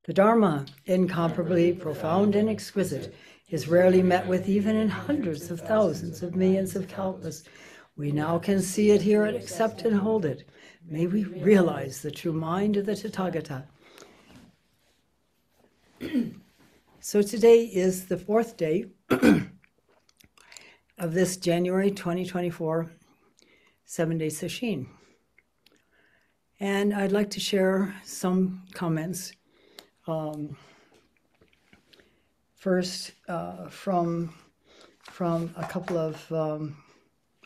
The Dharma, incomparably profound and exquisite, is rarely met with even in hundreds of thousands of millions of kalpas. We now can see it, hear it, accept and hold it. May we realize the true mind of the Tathagata. So today is the fourth day of this January 2024 7-day sesshin. And I'd like to share some comments. First, from a couple of,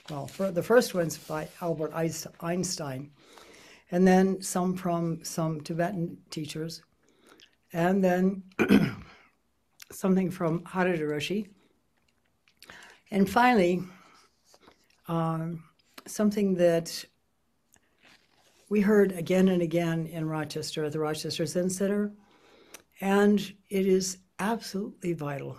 the first one's by Albert Einstein, and then some from some Tibetan teachers, and then something from Mitra-roshi, and finally, something that we heard again and again in Rochester, at the Rochester Zen Center, and it is absolutely vital.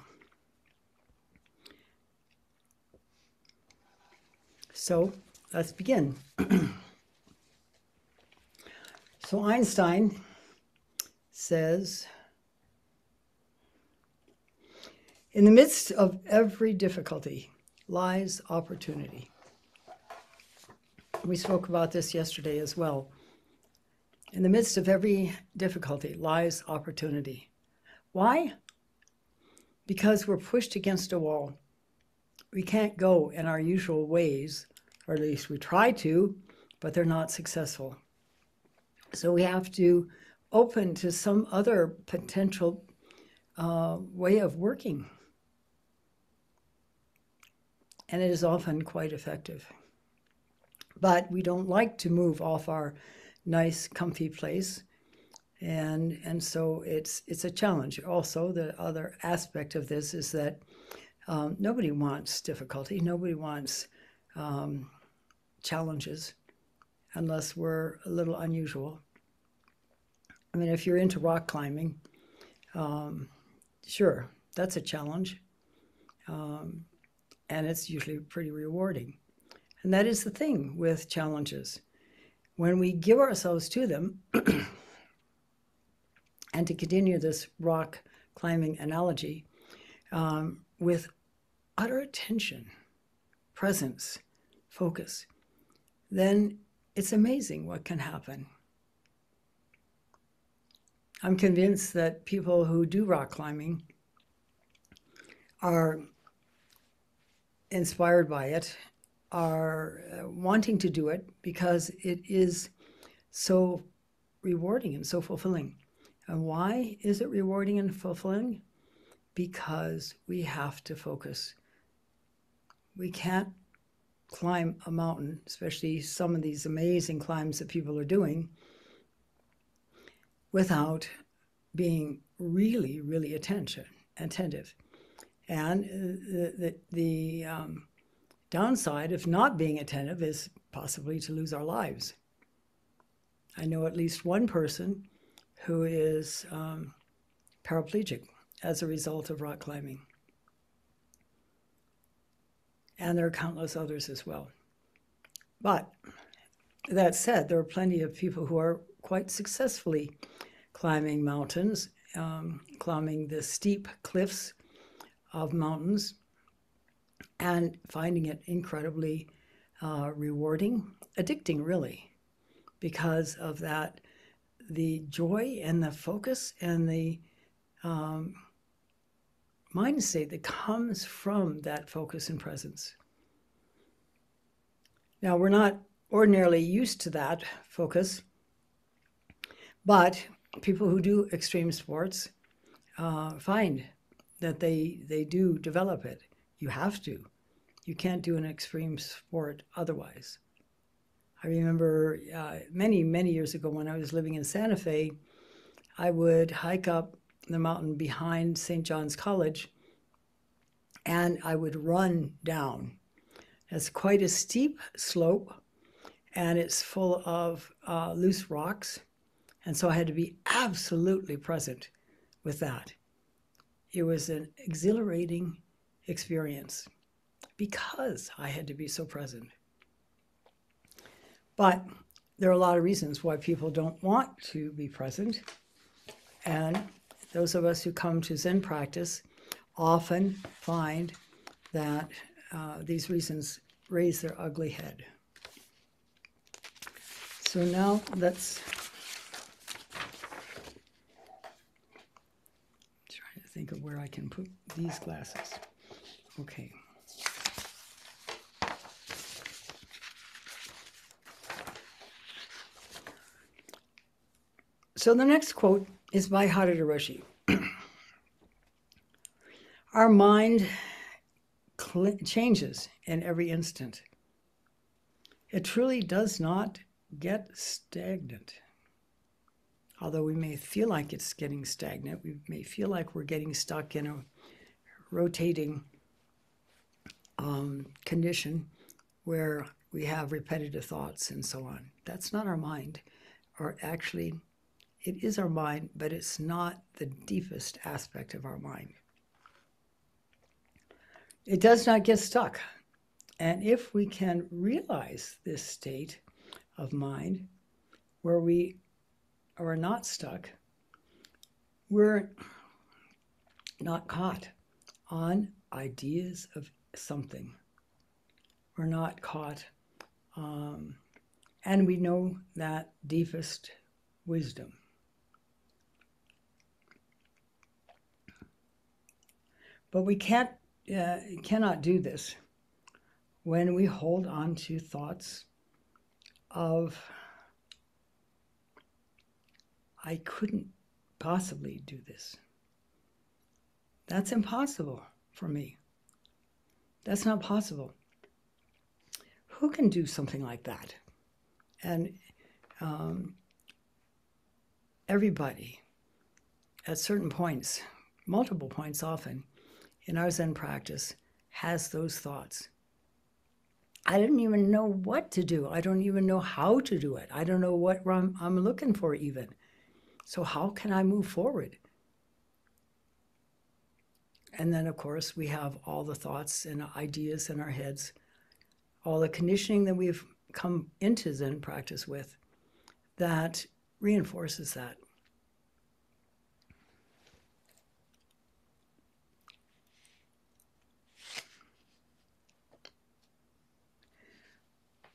So let's begin. So Einstein says, in the midst of every difficulty lies opportunity. We spoke about this yesterday as well. In the midst of every difficulty lies opportunity. Why? Because we're pushed against a wall. We can't go in our usual ways, or at least we try to, but they're not successful. So we have to open to some other potential way of working. And it is often quite effective. But we don't like to move off our nice, comfy place. And so it's a challenge. Also, the other aspect of this is that nobody wants difficulty. Nobody wants challenges unless we're a little unusual. I mean, if you're into rock climbing, sure, that's a challenge. And it's usually pretty rewarding. And that is the thing with challenges. When we give ourselves to them, and to continue this rock climbing analogy, with utter attention, presence, focus, then it's amazing what can happen. I'm convinced that people who do rock climbing are inspired by it, are wanting to do it because it is so rewarding and so fulfilling. And why is it rewarding and fulfilling? Because we have to focus. We can't climb a mountain, especially some of these amazing climbs that people are doing, without being really, really attentive. And the downside of not being attentive is possibly to lose our lives. I know at least one person who is paraplegic as a result of rock climbing. And there are countless others as well. But that said, there are plenty of people who are quite successfully climbing mountains, climbing the steep cliffs of mountains, and finding it incredibly rewarding, addicting really, because of that, the joy and the focus and the mind state that comes from that focus and presence. Now, we're not ordinarily used to that focus, but people who do extreme sports find that they do develop it. You have to. You can't do an extreme sport otherwise. I remember many, many years ago when I was living in Santa Fe, I would hike up the mountain behind St. John's College, and I would run down. It's quite a steep slope, and it's full of loose rocks, and so I had to be absolutely present with that. It was an exhilarating experience because I had to be so present. But there are a lot of reasons why people don't want to be present. And those of us who come to Zen practice often find that these reasons raise their ugly head. So now let's try to think of where I can put these glasses. Okay. So the next quote is by Mitra-roshi. Our mind changes in every instant. It truly does not get stagnant. Although we may feel like it's getting stagnant, we may feel like we're getting stuck in a rotating condition where we have repetitive thoughts and so on. That's not our mind, or actually, it is our mind, but it's not the deepest aspect of our mind. It does not get stuck. And if we can realize this state of mind where we are not stuck, we're not caught on ideas of something. We're not caught, and we know that deepest wisdom. But we cannot do this when we hold on to thoughts of, I couldn't possibly do this. That's impossible for me. That's not possible. Who can do something like that? And everybody, at certain points, multiple points often, in our Zen practice, has those thoughts. I don't even know what to do. I don't even know how to do it. I don't know what I'm looking for even. So how can I move forward? And then, of course, we have all the thoughts and ideas in our heads, all the conditioning that we've come into Zen practice with that reinforces that.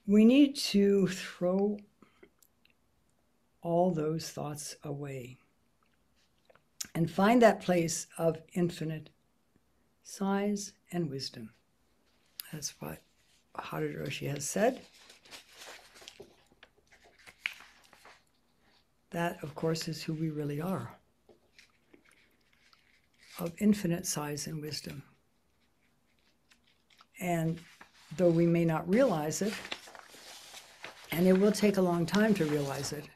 We need to throw all those thoughts away and find that place of infinite size and wisdom. That's what Mitra-roshi has said. That, of course, is who we really are, of infinite size and wisdom. And though we may not realize it, and it will take a long time to realize it,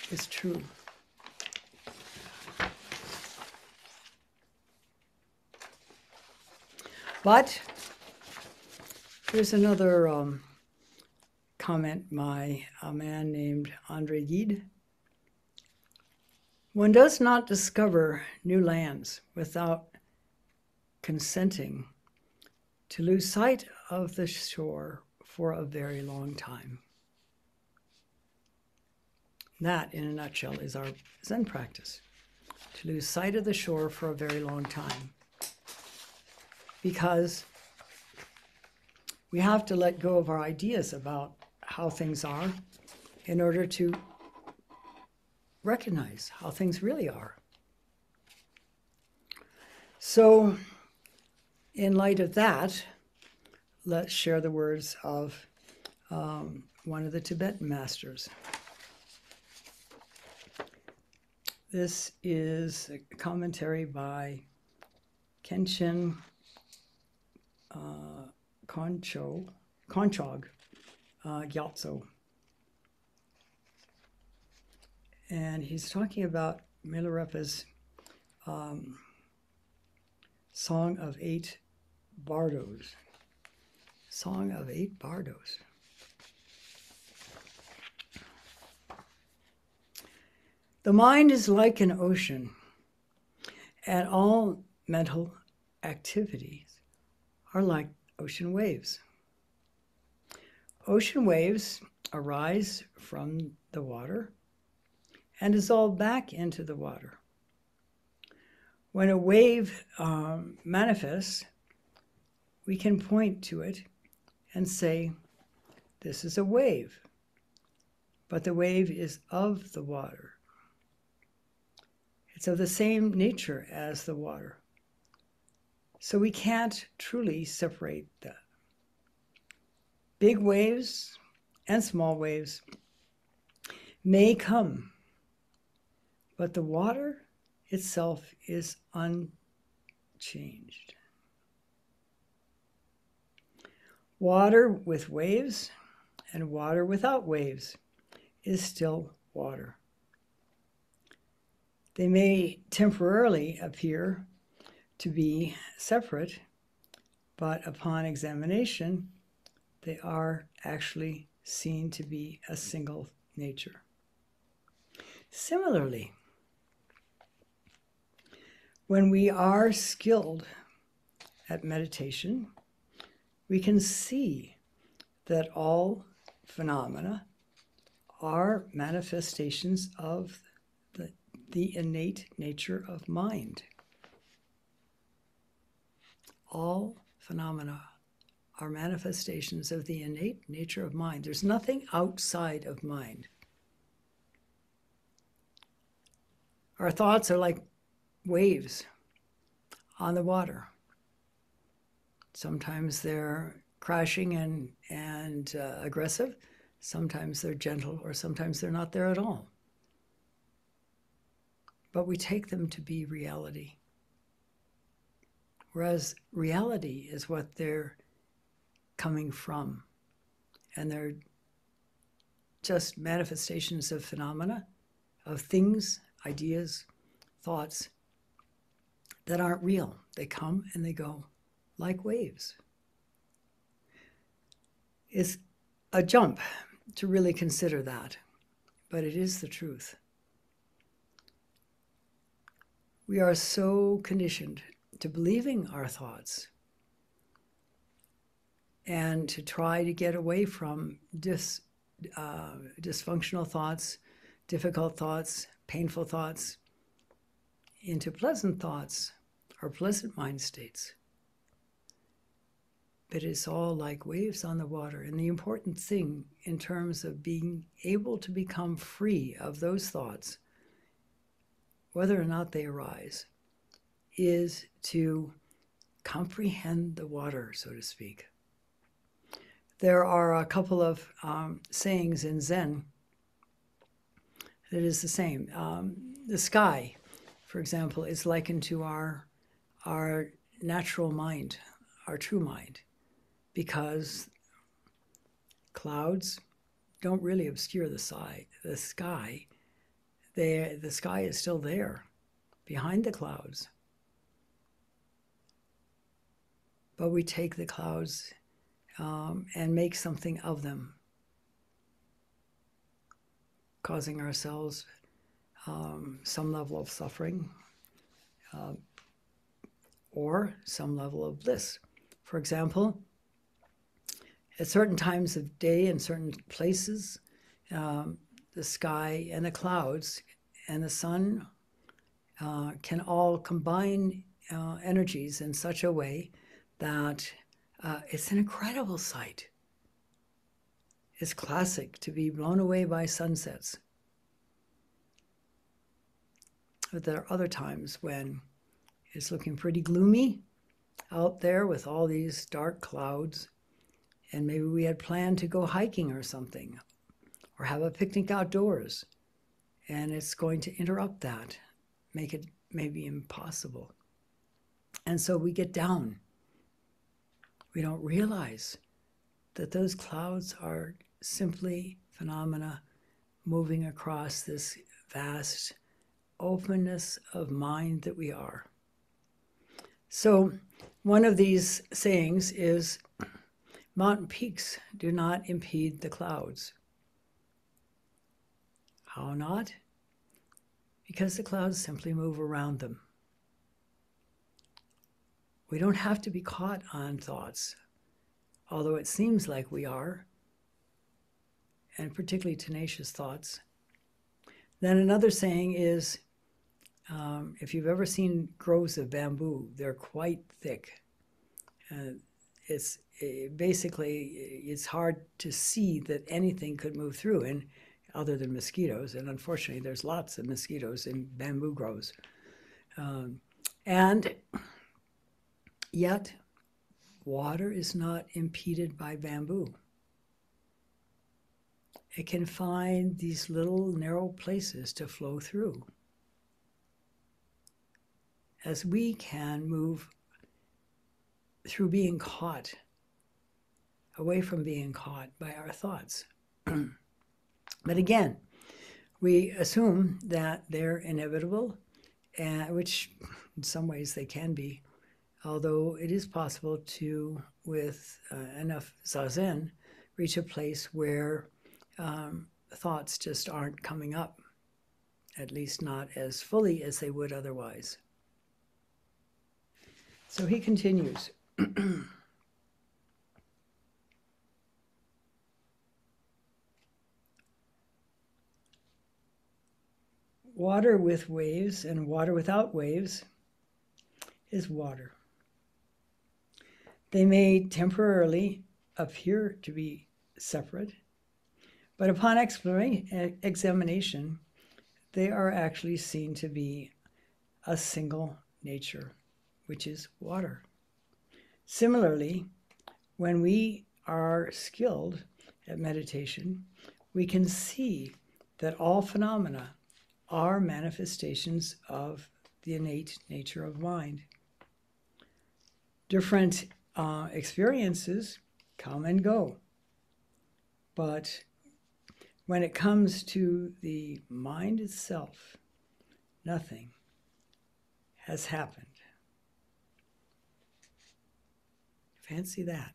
it's true. But here's another comment by a man named Andre Gide. One does not discover new lands without consenting to lose sight of the shore for a very long time. That, in a nutshell, is our Zen practice. To lose sight of the shore for a very long time. Because we have to let go of our ideas about how things are in order to recognize how things really are. So, in light of that, let's share the words of one of the Tibetan masters. This is a commentary by Kenshin Konchog Gyatso. And he's talking about Milarepa's Song of Eight Bardos. Song of Eight Bardos. The mind is like an ocean, and all mental activities are like ocean waves. Ocean waves arise from the water and dissolve back into the water. When a wave manifests, we can point to it and say, this is a wave, but the wave is of the water. It's of the same nature as the water. So we can't truly separate that. Big waves and small waves may come, but the water itself is unchanged. Water with waves and water without waves is still water. They may temporarily appear to be separate, but upon examination, they are actually seen to be a single nature. Similarly, when we are skilled at meditation, we can see that all phenomena are manifestations of the innate nature of mind. All phenomena are manifestations of the innate nature of mind. There's nothing outside of mind. Our thoughts are like waves on the water. Sometimes they're crashing and aggressive. Sometimes they're gentle, or sometimes they're not there at all. But we take them to be reality. Whereas reality is what they're coming from. And they're just manifestations of phenomena, of things, ideas, thoughts that aren't real. They come and they go like waves. It's a jump to really consider that, but it is the truth. We are so conditioned to believing our thoughts and to try to get away from dysfunctional thoughts, difficult thoughts, painful thoughts, into pleasant thoughts or pleasant mind states. But it's all like waves on the water. And the important thing in terms of being able to become free of those thoughts, whether or not they arise, is to comprehend the water, so to speak. There are a couple of sayings in Zen that is the same. The sky, for example, is likened to our natural mind, our true mind, because clouds don't really obscure the sky. The sky is still there, behind the clouds. But we take the clouds and make something of them, causing ourselves some level of suffering or some level of bliss. For example, at certain times of day in certain places, the sky and the clouds and the sun can all combine energies in such a way that it's an incredible sight. It's classic to be blown away by sunsets. But there are other times when it's looking pretty gloomy out there with all these dark clouds, and maybe we had planned to go hiking or something, or have a picnic outdoors, and it's going to interrupt that, make it maybe impossible. And so we get down. We don't realize that those clouds are simply phenomena moving across this vast openness of mind that we are. So one of these sayings is, mountain peaks do not impede the clouds. How not? Because the clouds simply move around them. We don't have to be caught on thoughts, although it seems like we are, and particularly tenacious thoughts. Then another saying is, if you've ever seen groves of bamboo, they're quite thick. Basically, it's hard to see that anything could move through, and other than mosquitoes. And unfortunately, there's lots of mosquitoes in bamboo groves. And yet, water is not impeded by bamboo. It can find these little narrow places to flow through, as we can move through being caught, away from being caught by our thoughts. But again, we assume that they're inevitable, which in some ways they can be, although it is possible to, with enough Zazen, reach a place where thoughts just aren't coming up, at least not as fully as they would otherwise. So he continues. Water with waves and water without waves is water. They may temporarily appear to be separate, but upon examination, they are actually seen to be a single nature, which is water. Similarly, when we are skilled at meditation, we can see that all phenomena are manifestations of the innate nature of mind. Different experiences come and go, but when it comes to the mind itself, nothing has happened. Fancy that.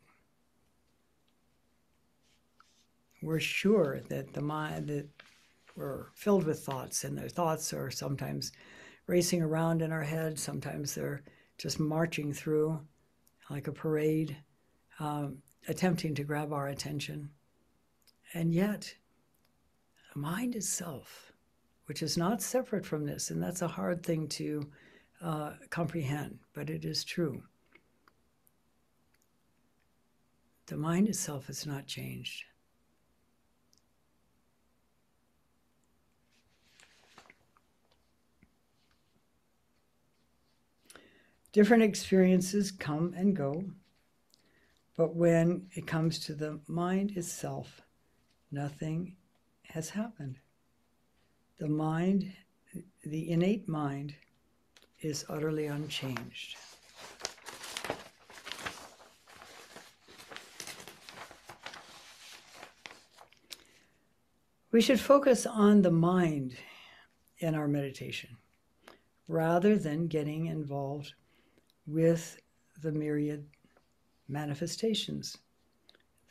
We're sure that the mind, that we're filled with thoughts, and their thoughts are sometimes racing around in our head. Sometimes they're just marching through like a parade, attempting to grab our attention. And yet, the mind itself, which is not separate from this, and that's a hard thing to comprehend, but it is true. The mind itself has not changed. Different experiences come and go, but when it comes to the mind itself, nothing has happened. The mind, the innate mind, is utterly unchanged. We should focus on the mind in our meditation, rather than getting involved with the myriad manifestations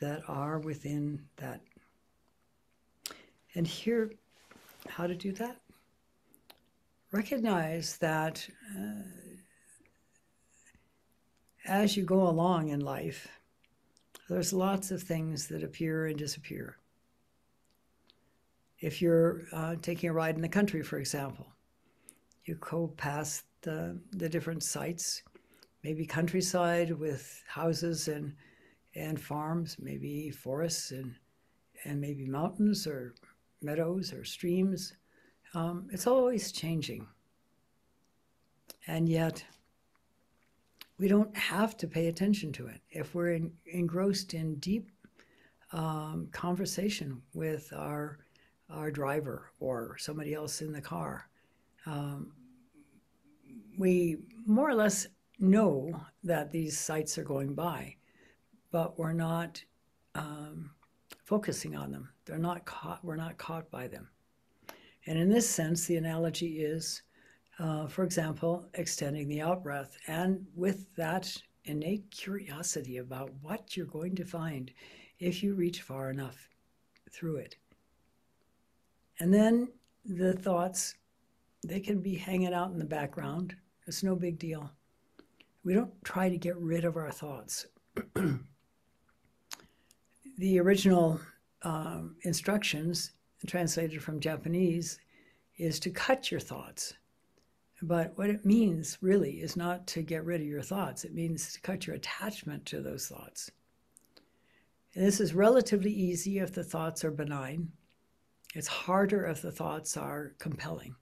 that are within that. And here, how to do that? Recognize that as you go along in life, there's lots of things that appear and disappear. If you're taking a ride in the country, for example, you go past the different sites, maybe countryside with houses and farms, maybe forests and maybe mountains or meadows or streams. It's always changing. And yet, we don't have to pay attention to it. If we're engrossed in deep conversation with our driver or somebody else in the car, we more or less know that these sights are going by, but we're not focusing on them. They're not caught. We're not caught by them. And in this sense, the analogy is, for example, extending the out-breath, and with that innate curiosity about what you're going to find if you reach far enough through it. And then the thoughts, they can be hanging out in the background. It's no big deal. We don't try to get rid of our thoughts. The original instructions, translated from Japanese, is to cut your thoughts. But what it means really is not to get rid of your thoughts. It means to cut your attachment to those thoughts. And this is relatively easy if the thoughts are benign. It's harder if the thoughts are compelling.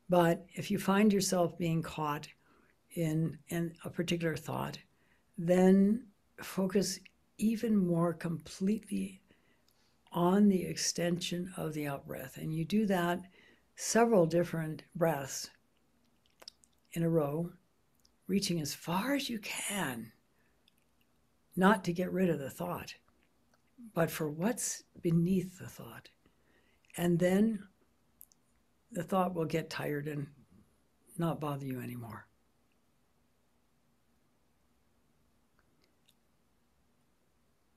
But if you find yourself being caught in a particular thought, then focus even more completely on the extension of the out-breath. And you do that several different breaths in a row, reaching as far as you can, not to get rid of the thought, but for what's beneath the thought. And then the thought will get tired and not bother you anymore.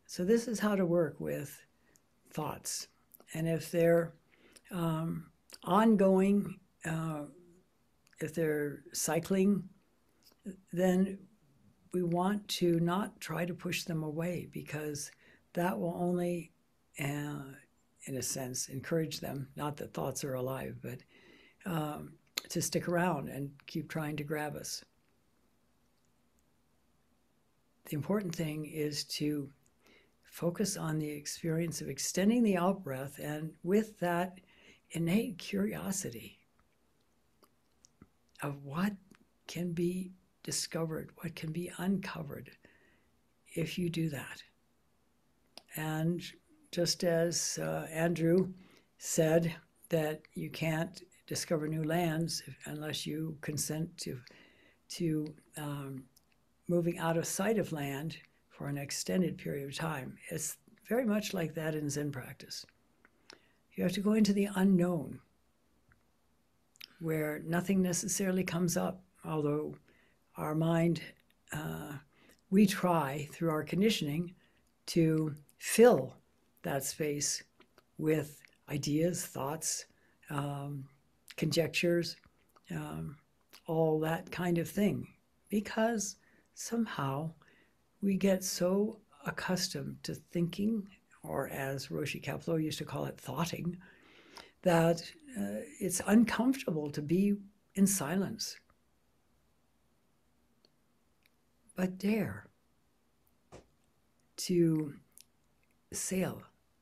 So this is how to work with thoughts. And if they're ongoing, if they're cycling, then we want to not try to push them away, because that will only, in a sense, encourage them, not that thoughts are alive, but to stick around and keep trying to grab us. The important thing is to focus on the experience of extending the out-breath, and with that innate curiosity of what can be discovered, what can be uncovered if you do that. And just as Andrew said that you can't discover new lands unless you consent to moving out of sight of land for an extended period of time, it's very much like that in Zen practice. You have to go into the unknown, where nothing necessarily comes up, although our mind, we try through our conditioning to fill that space with ideas, thoughts, conjectures, all that kind of thing, because somehow we get so accustomed to thinking, or as Roshi Kapleau used to call it, thoughting, that it's uncomfortable to be in silence. But dare to sail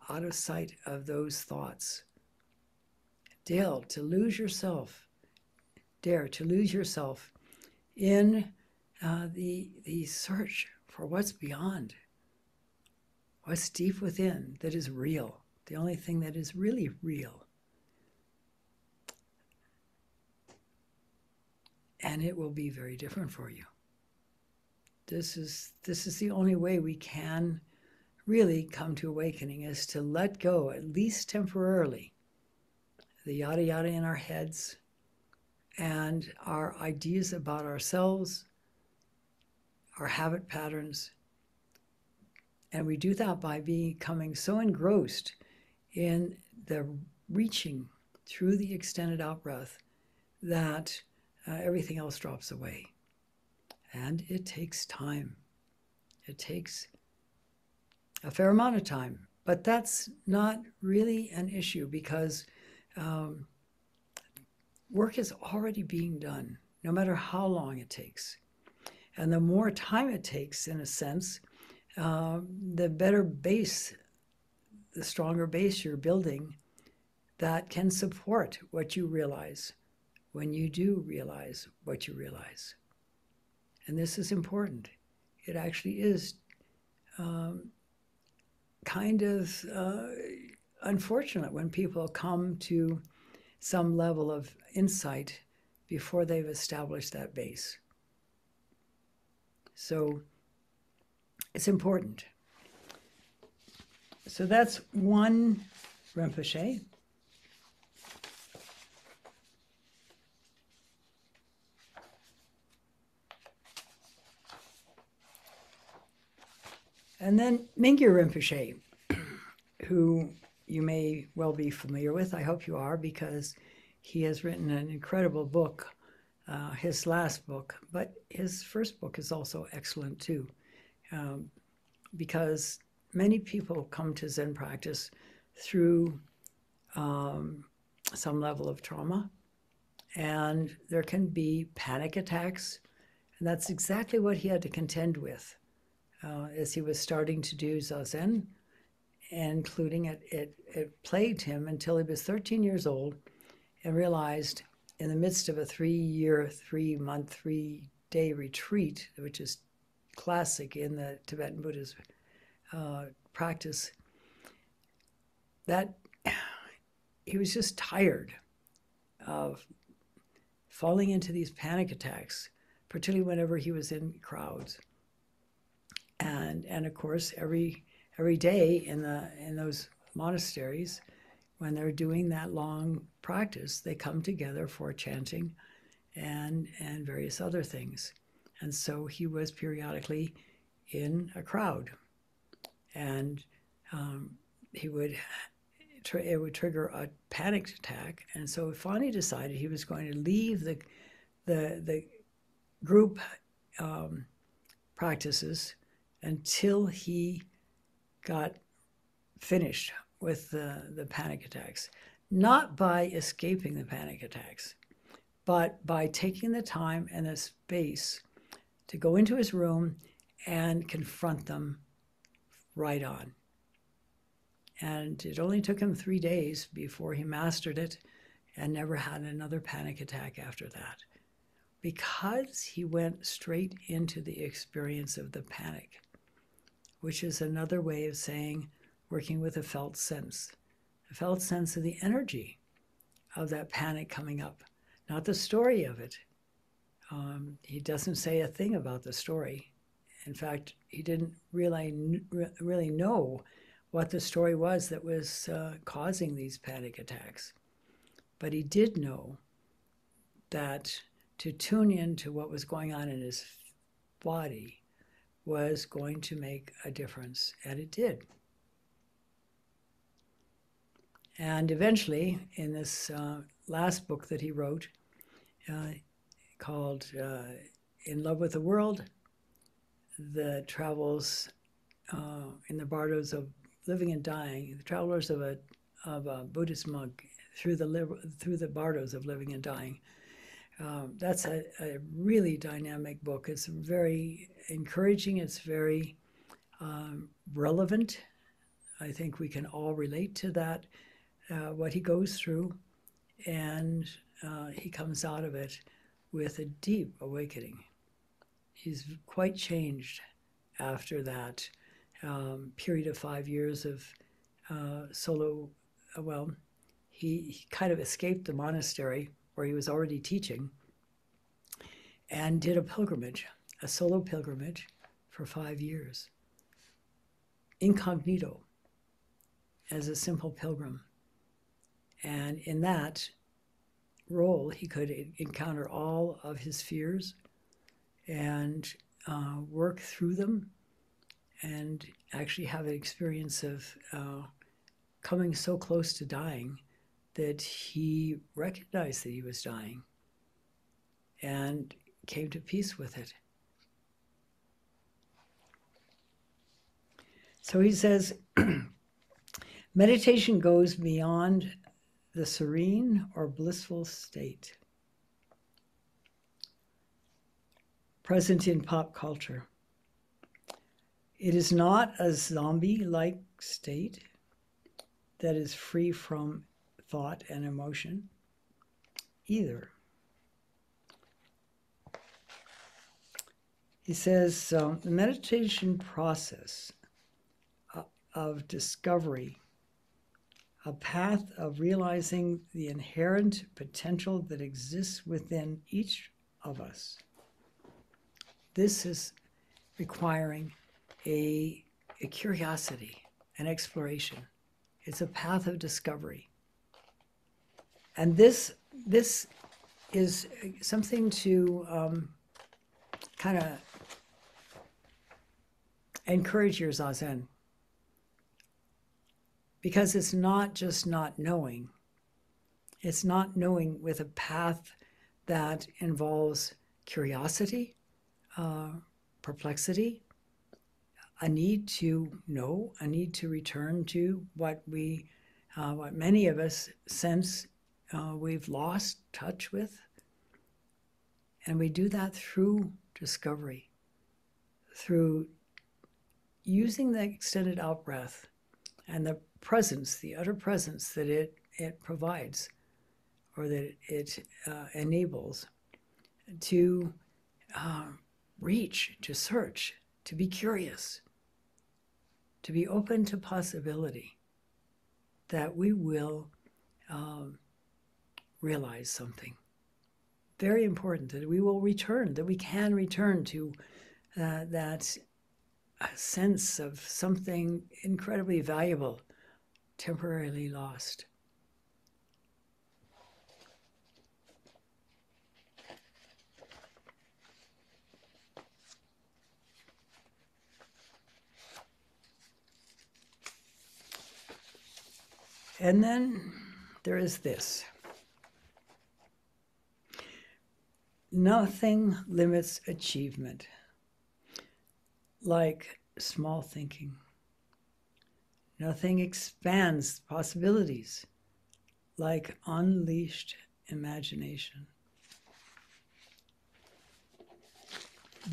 out of sight of those thoughts. Dare to lose yourself. Dare to lose yourself in the search for what's beyond, what's deep within that is real, the only thing that is really real. And it will be very different for you. This is the only way we can really come to awakening, is to let go, at least temporarily, the yada yada in our heads and our ideas about ourselves, our habit patterns. And we do that by becoming so engrossed in the reaching through the extended out-breath that everything else drops away. And it takes time. It takes a fair amount of time. But that's not really an issue, because work is already being done, no matter how long it takes. And the more time it takes, in a sense, the better base, the stronger base you're building that can support what you realize when you do realize what you realize. And this is important. It actually is kind of unfortunate when people come to some level of insight before they've established that base. So it's important. So that's one Rinpoche. And then Mingyur Rinpoche, who you may well be familiar with. I hope you are, because he has written an incredible book, his last book, but his first book is also excellent too, because many people come to Zen practice through some level of trauma, and there can be panic attacks, and that's exactly what he had to contend with as he was starting to do Zazen, including it plagued him until he was 13 years old and realized in the midst of a 3-year, 3-month, 3-day retreat, which is classic in the Tibetan Buddhist practice, that he was just tired of falling into these panic attacks, particularly whenever he was in crowds. And of course, every day in those monasteries, when they're doing that long practice, they come together for chanting and various other things. And so he was periodically in a crowd, and it would trigger a panic attack. And so he finally decided he was going to leave the group practices until he got finished with the panic attacks, not by escaping the panic attacks, but by taking the time and the space to go into his room and confront them right on. And it only took him 3 days before he mastered it and never had another panic attack after that, because he went straight into the experience of the panic, which is another way of saying working with a felt sense of the energy of that panic coming up, not the story of it. He doesn't say a thing about the story. In fact, he didn't really know what the story was that was causing these panic attacks. But he did know that to tune into what was going on in his body was going to make a difference, and it did. And eventually, in this last book that he wrote, called In Love with the World, the travels in the bardos of living and dying, the travelers of a Buddhist monk through the bardos of living and dying. That's a really dynamic book. It's very encouraging. It's very relevant. I think we can all relate to that, what he goes through, and he comes out of it with a deep awakening. He's quite changed after that period of 5 years of solo. He kind of escaped the monastery where he was already teaching and did a pilgrimage, a solo pilgrimage for 5 years, incognito, as a simple pilgrim. And in that role, he could encounter all of his fears and work through them, and actually have an experience of coming so close to dying that he recognized that he was dying and came to peace with it. So he says, meditation goes beyond the serene or blissful state present in pop culture. It is not a zombie-like state that is free from thought and emotion either. He says, the meditation process of discovery, a path of realizing the inherent potential that exists within each of us. This is requiring a curiosity, an exploration. It's a path of discovery. And this is something to kind of encourage your Zazen, because it's not just not knowing. It's not knowing with a path that involves curiosity, perplexity, a need to know, a need to return to what many of us sense we've lost touch with. And we do that through discovery, through using the extended out breath and the presence, the utter presence that it provides, or that it enables, to reach, to search, to be curious, to be open to possibility that we will realize something. Very important that we will return, that we can return to that sense of something incredibly valuable, temporarily lost. And then there is this. Nothing limits achievement like small thinking. Nothing expands possibilities like unleashed imagination.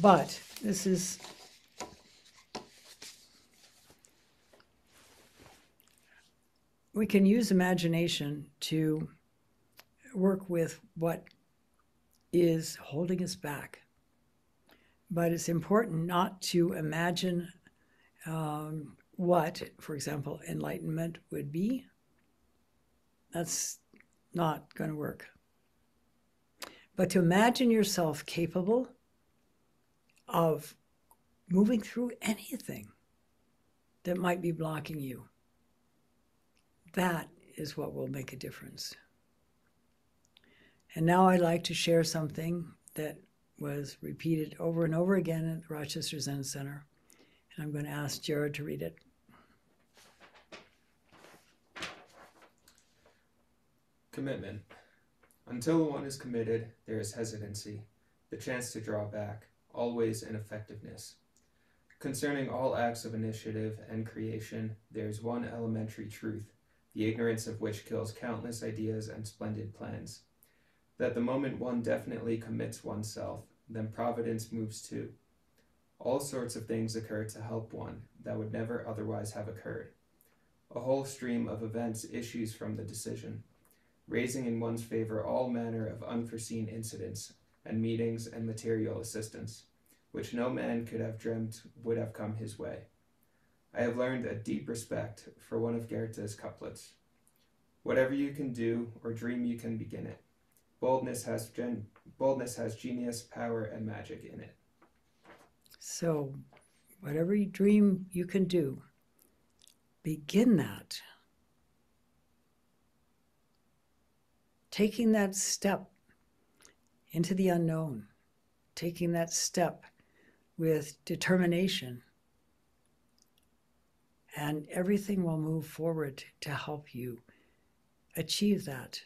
But this is we can use imagination to work with what is holding us back. But it's important not to imagine what, for example, enlightenment would be. That's not going to work. But to imagine yourself capable of moving through anything that might be blocking you, that is what will make a difference. And now I'd like to share something that was repeated over and over again at the Rochester Zen Center. And I'm going to ask Jared to read it. Commitment. Until one is committed, there is hesitancy, the chance to draw back, always ineffectiveness. Concerning all acts of initiative and creation, there is one elementary truth, the ignorance of which kills countless ideas and splendid plans. That the moment one definitely commits oneself, then providence moves too. All sorts of things occur to help one that would never otherwise have occurred. A whole stream of events issues from the decision, raising in one's favor all manner of unforeseen incidents and meetings and material assistance, which no man could have dreamt would have come his way. I have learned a deep respect for one of Goethe's couplets. Whatever you can do or dream, you can begin it. Boldness has genius, power, and magic in it. So, whatever you dream you can do, begin that. Taking that step into the unknown, taking that step with determination, and everything will move forward to help you achieve that.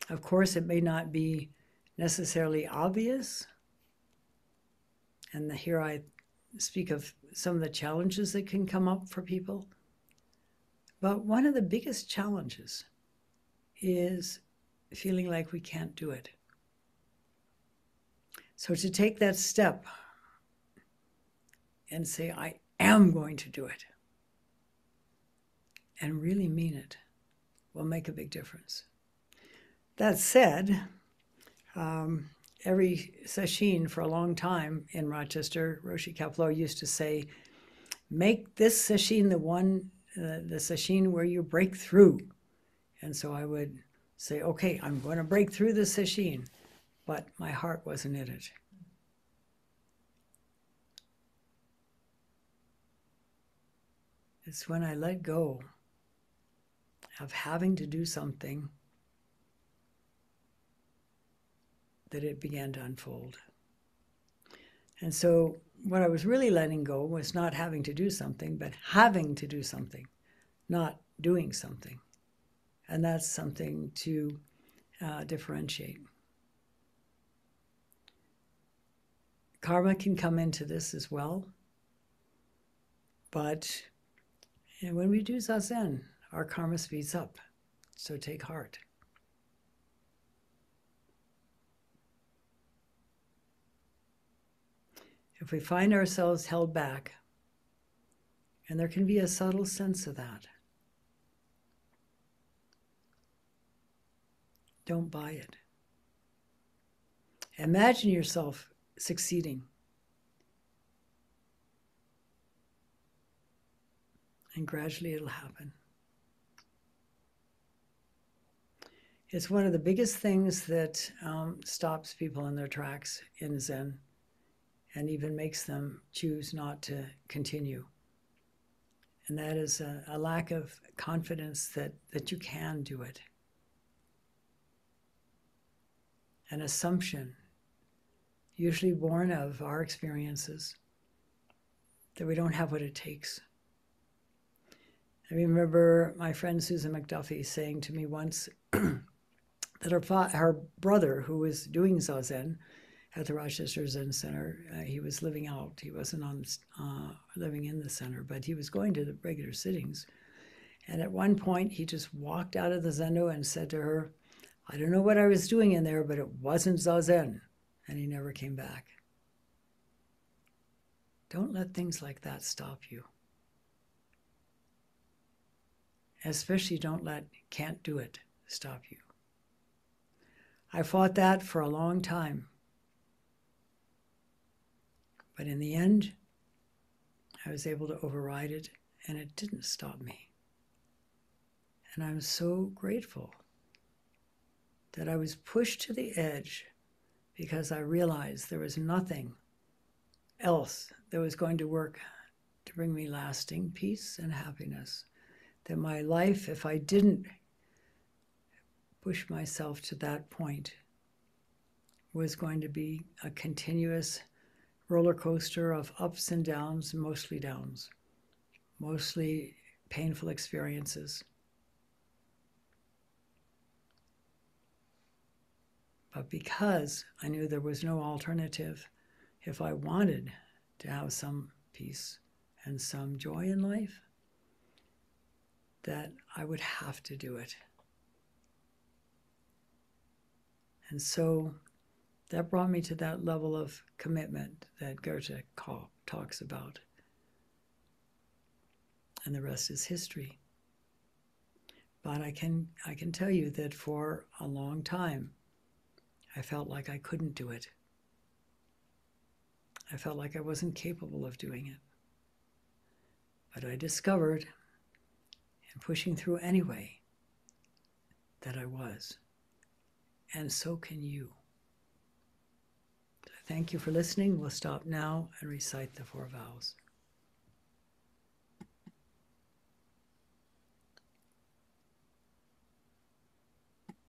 Of course, it may not be necessarily obvious, and here I speak of some of the challenges that can come up for people, but one of the biggest challenges is feeling like we can't do it. So to take that step and say, I am going to do it, and really mean it, will make a big difference. That said, every sesshin for a long time in Rochester, Roshi Kapleau used to say, make this sesshin the sesshin where you break through. And so I would say, okay, I'm going to break through the sesshin, but my heart wasn't in it. It's when I let go of having to do something that it began to unfold. And so what I was really letting go was not having to do something, but having to do something, not doing something. And that's something to differentiate. Karma can come into this as well. But when we do Zazen, our karma speeds up. So take heart. If we find ourselves held back, and there can be a subtle sense of that, don't buy it. Imagine yourself succeeding. And gradually it'll happen. It's one of the biggest things that stops people in their tracks in Zen, and even makes them choose not to continue. And that is a lack of confidence that you can do it. An assumption, usually born of our experiences, that we don't have what it takes. I remember my friend Susan McDuffie saying to me once that her brother, who was doing Zazen at the Rochester Zen Center, he was living out. He wasn't living in the center, but he was going to the regular sittings. And at one point, he just walked out of the Zendo and said to her, "I don't know what I was doing in there, but it wasn't Zazen." And he never came back. Don't let things like that stop you. Especially don't let "can't do it" stop you. I fought that for a long time. But in the end, I was able to override it, and it didn't stop me. And I'm so grateful that I was pushed to the edge, because I realized there was nothing else that was going to work to bring me lasting peace and happiness. That my life, if I didn't push myself to that point, was going to be a continuous roller coaster of ups and downs, mostly downs, mostly painful experiences. But because I knew there was no alternative, if I wanted to have some peace and some joy in life, that I would have to do it. And so that brought me to that level of commitment that Goethe talks about. And the rest is history. But I can tell you that for a long time, I felt like I couldn't do it. I felt like I wasn't capable of doing it. But I discovered, and pushing through anyway, that I was. And so can you. Thank you for listening. We'll stop now and recite the 4 vows.